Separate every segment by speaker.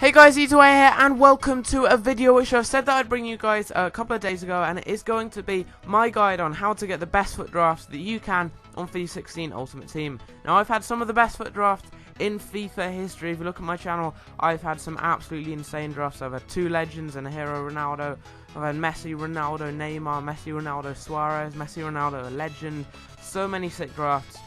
Speaker 1: Hey guys, E2A here, and welcome to a video which I've said that I'd bring you guys a couple of days ago, and it is going to be my guide on how to get the best FUT drafts that you can on FIFA 16 Ultimate Team. Now, I've had some of the best FUT drafts in FIFA history. If you look at my channel, I've had some absolutely insane drafts. I've had two legends and a hero, Ronaldo. I've had Messi, Ronaldo, Neymar, Messi, Ronaldo, Suarez, Messi, Ronaldo, a legend. So many sick drafts.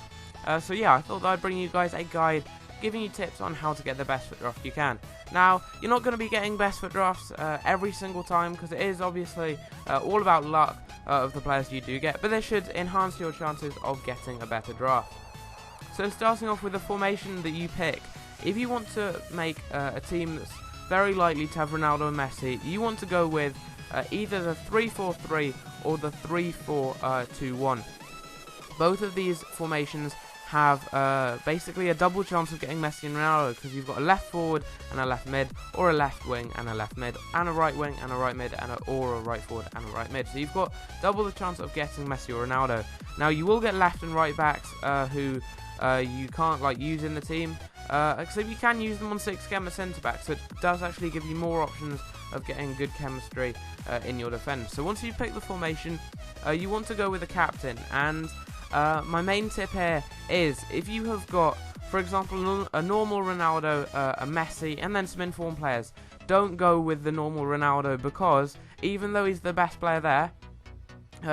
Speaker 1: So yeah, I thought that I'd bring you guys a guide giving you tips on how to get the best FUT draft you can. Now, you're not going to be getting best FUT drafts every single time, because it is obviously all about luck of the players you do get, but this should enhance your chances of getting a better draft. So starting off with the formation that you pick, if you want to make a team that's very likely to have Ronaldo and Messi, you want to go with either the 3-4-3 or the 3-4-2-1. Both of these formations have basically a double chance of getting Messi and Ronaldo, because you've got a left forward and a left mid, or a left wing and a left mid, and a right wing and a right mid, and or a right forward and a right mid. So you've got double the chance of getting Messi or Ronaldo. Now, you will get left and right backs who you can't use in the team, except you can use them on 6 gamma centre backs, so it does actually give you more options of getting good chemistry in your defence. So once you pick the formation, you want to go with a captain, and my main tip here is, if you have got, for example, a normal Ronaldo, a Messi, and then some informed players, don't go with the normal Ronaldo, because even though he's the best player there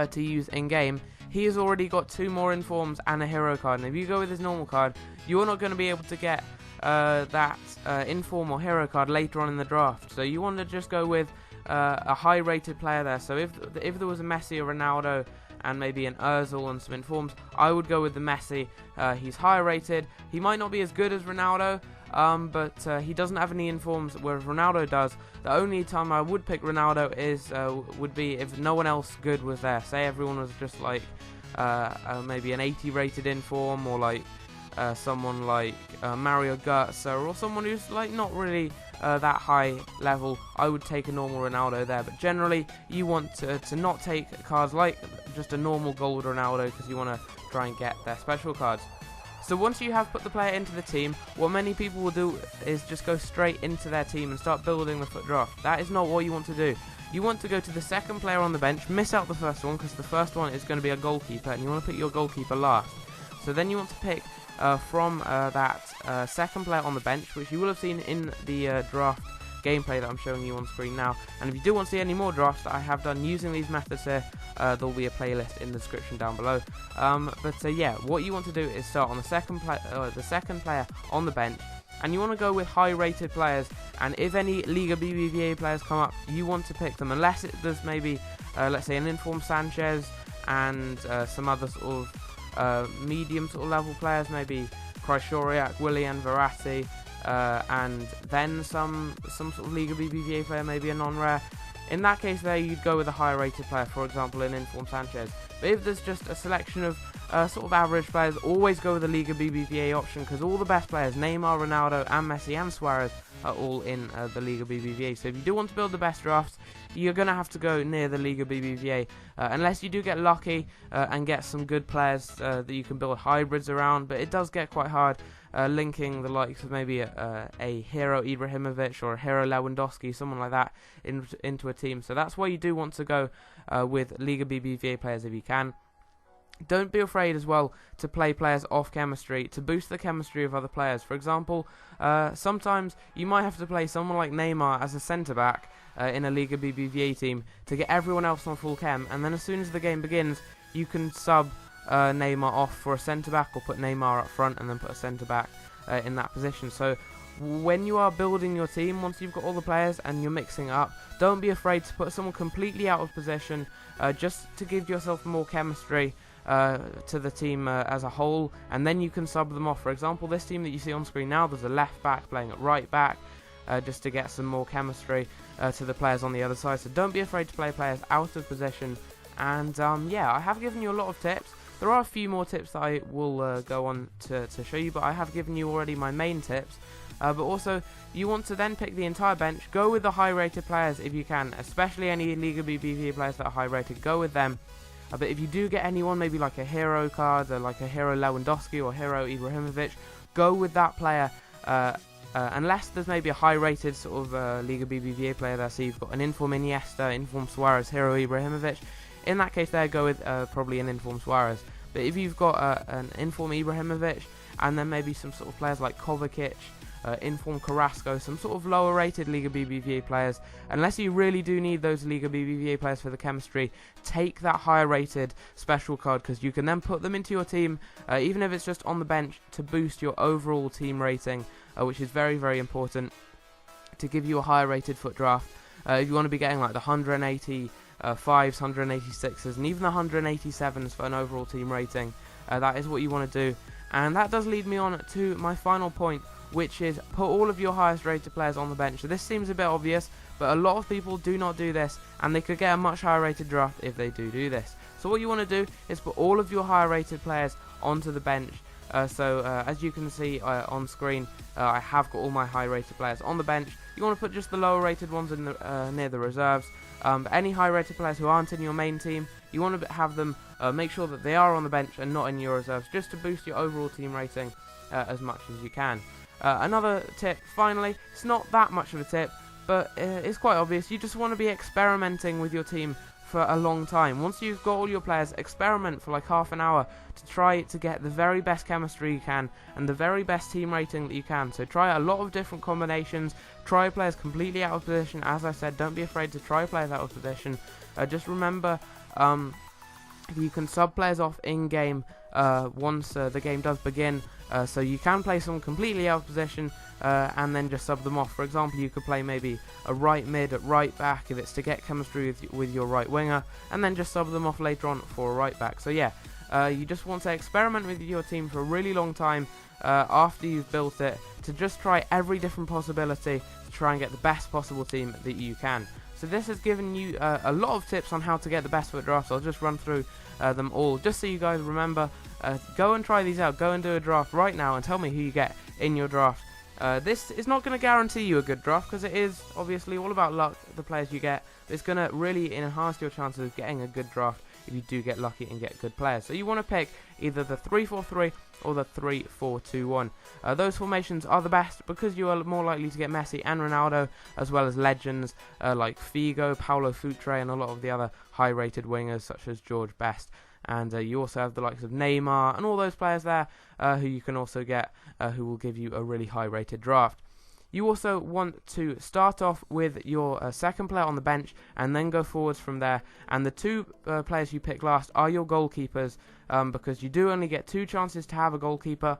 Speaker 1: to use in-game, he has already got 2 more informs and a hero card, and if you go with his normal card, you're not going to be able to get that inform or hero card later on in the draft. So you want to just go with a high-rated player there. So if there was a Messi or Ronaldo and maybe an Ozil and some informs, I would go with the Messi. He's higher rated. He might not be as good as Ronaldo, but he doesn't have any informs, whereas Ronaldo does. The only time I would pick Ronaldo would be if no one else good was there. Say everyone was just like maybe an 80 rated inform, or like someone like Mario Götze, or someone who's like not really that high level. I would take a normal Ronaldo there, but generally you want to not take cards like just a normal gold Ronaldo, because you want to try and get their special cards. So once you have put the player into the team, what many people will do is just go straight into their team and start building the FUT draft. That is not what you want to do. You want to go to the second player on the bench, miss out the first one, because the first one is going to be a goalkeeper, and you want to pick your goalkeeper last. So then you want to pick from that second player on the bench, which you will have seen in the draft gameplay that I'm showing you on screen now. And if you do want to see any more drafts that I have done using these methods here, there will be a playlist in the description down below. Yeah, what you want to do is start on the second player on the bench, and you want to go with high-rated players. And if any Liga BBVA players come up, you want to pick them, unless there's maybe let's say an informed Sanchez and some other sort of medium sort of level players, maybe Crossbar, Willian, Verratti, and then some sort of Liga BBVA player, maybe a non-rare. In that case there, you'd go with a higher rated player, for example an informed Sanchez. But if there's just a selection of sort of average players, always go with the Liga BBVA option, because all the best players, Neymar, Ronaldo and Messi and Suarez, are all in the Liga BBVA. So if you do want to build the best drafts, you're going to have to go near the Liga BBVA, unless you do get lucky and get some good players that you can build hybrids around. But it does get quite hard linking the likes of maybe a hero Ibrahimovic or a hero Lewandowski, someone like that, into a team. So that's why you do want to go with Liga BBVA players if you can. Don't be afraid as well to play players off chemistry to boost the chemistry of other players. For example, sometimes you might have to play someone like Neymar as a centre-back in a Liga BBVA team to get everyone else on full chem, and then as soon as the game begins, you can sub Neymar off for a centre-back, or put Neymar up front and then put a centre-back in that position. So when you are building your team, once you've got all the players and you're mixing up, don't be afraid to put someone completely out of position, just to give yourself more chemistry to the team as a whole, and then you can sub them off. For example, this team that you see on screen now, there's a left back playing at right back, just to get some more chemistry to the players on the other side. So don't be afraid to play players out of position. And yeah, I have given you a lot of tips. There are a few more tips that I will go on to show you, but I have given you already my main tips. But also, you want to then pick the entire bench. Go with the high-rated players if you can, especially any Liga BBVA players that are high-rated. Go with them. But if you do get anyone, maybe like a hero card, or like a hero Lewandowski or hero Ibrahimovic, go with that player unless there's maybe a high-rated sort of Liga BBVA player there. So you've got an inform Iniesta, inform Suarez, Hero Ibrahimovic. In that case, there, go with probably an inform Suarez. But if you've got an inform Ibrahimovic, and then maybe some sort of players like Kovacic, inform Carrasco, some sort of lower rated Liga BBVA players, unless you really do need those Liga BBVA players for the chemistry, take that higher rated special card, because you can then put them into your team, even if it's just on the bench, to boost your overall team rating, which is very, very important to give you a higher rated FUT Draft. If you want to be getting like the 185s, 186s, and even the 187s for an overall team rating, that is what you want to do. And that does lead me on to my final point, which is put all of your highest rated players on the bench. So this seems a bit obvious, but a lot of people do not do this, and they could get a much higher rated draft if they do this. So what you want to do is put all of your higher rated players onto the bench. As you can see on screen, I have got all my high rated players on the bench. You want to put just the lower rated ones in the, near the reserves. But any high rated players who aren't in your main team, you want to have them make sure that they are on the bench and not in your reserves, just to boost your overall team rating as much as you can. Another tip, finally, it's not that much of a tip, but it's quite obvious. You just want to be experimenting with your team for a long time. Once you've got all your players, experiment for like half an hour to try to get the very best chemistry you can and the very best team rating that you can. So try a lot of different combinations, try players completely out of position. As I said, don't be afraid to try players out of position. Just remember, you can sub players off in game once the game does begin, so you can play someone completely out of position and then just sub them off. For example, you could play maybe a right mid at right back if it's to get chemistry with your right winger, and then just sub them off later on for a right back. So yeah, you just want to experiment with your team for a really long time after you've built it, to just try every different possibility to try and get the best possible team that you can. So this has given you a lot of tips on how to get the best FUT drafts. I'll just run through them all, just so you guys remember. Go and try these out. Go and do a draft right now and tell me who you get in your draft. This is not going to guarantee you a good draft, because it is obviously all about luck, the players you get. It's going to really enhance your chances of getting a good draft if you do get lucky and get good players. So you want to pick either the 3-4-3 or the 3-4-2-1. Those formations are the best because you are more likely to get Messi and Ronaldo, as well as legends like Figo, Paulo Futre, and a lot of the other high-rated wingers such as George Best. And you also have the likes of Neymar and all those players there who you can also get, who will give you a really high-rated draft. You also want to start off with your second player on the bench and then go forwards from there. And the two players you pick last are your goalkeepers, because you do only get 2 chances to have a goalkeeper.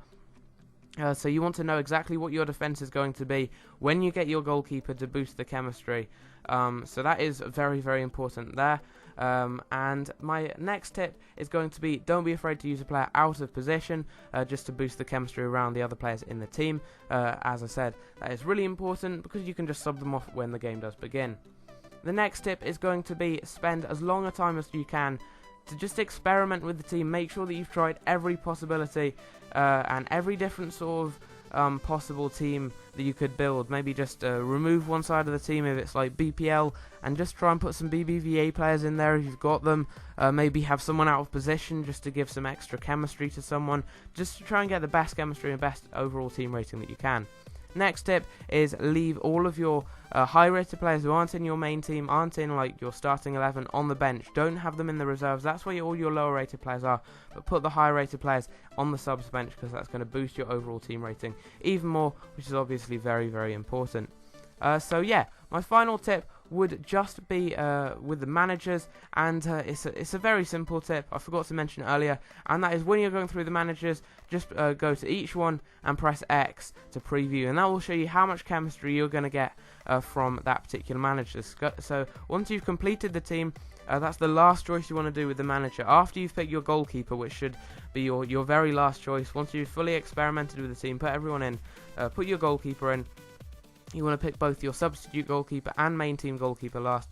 Speaker 1: So you want to know exactly what your defense is going to be when you get your goalkeeper to boost the chemistry. So that is very, very important there. And my next tip is going to be, don't be afraid to use a player out of position, just to boost the chemistry around the other players in the team. As I said, that is really important because you can just sub them off when the game does begin. The next tip is going to be, spend as long a time as you can to just experiment with the team. Make sure that you've tried every possibility and every different sort of possible team that you could build. Maybe just remove one side of the team if it's like BPL, and just try and put some BBVA players in there if you've got them. Maybe have someone out of position just to give some extra chemistry to someone, just to try and get the best chemistry and best overall team rating that you can. Next tip is leave all of your high-rated players who aren't in your main team, aren't in like your starting 11, on the bench. Don't have them in the reserves. That's where all your lower-rated players are. But put the high-rated players on the subs bench, because that's going to boost your overall team rating even more, which is obviously very, very important. So yeah, my final tip would just be with the managers, and it's a very simple tip. I forgot to mention earlier, and that is when you're going through the managers, just go to each one and press X to preview, and that will show you how much chemistry you're going to get from that particular manager. So once you've completed the team, that's the last choice you want to do with the manager. After you've picked your goalkeeper, which should be your very last choice, once you've fully experimented with the team, put everyone in, put your goalkeeper in. You want to pick both your substitute goalkeeper and main team goalkeeper last.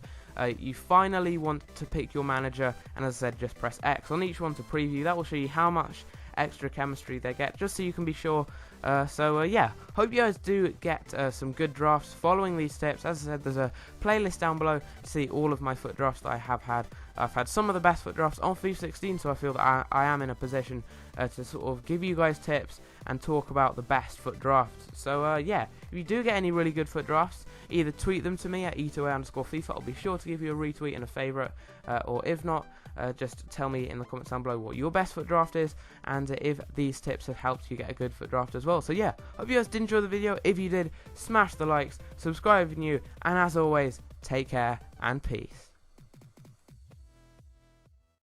Speaker 1: You finally want to pick your manager, and as I said, just press X on each one to preview. That will show you how much extra chemistry they get, just so you can be sure. Yeah, hope you guys do get some good drafts following these tips. As I said, there's a playlist down below to see all of my FUT drafts that I have had I've had some of the best FUT drafts on FIFA 16, so I feel that I am in a position to sort of give you guys tips and talk about the best FUT drafts. So yeah, if you do get any really good FUT drafts, either tweet them to me at etoa_FIFA. I'll be sure to give you a retweet and a favourite, or if not, just tell me in the comments down below what your best FUT draft is, and if these tips have helped you get a good FUT draft as well. So yeah, hope you guys did enjoy the video. If you did, smash the likes, subscribe if you're new, and as always, take care and peace.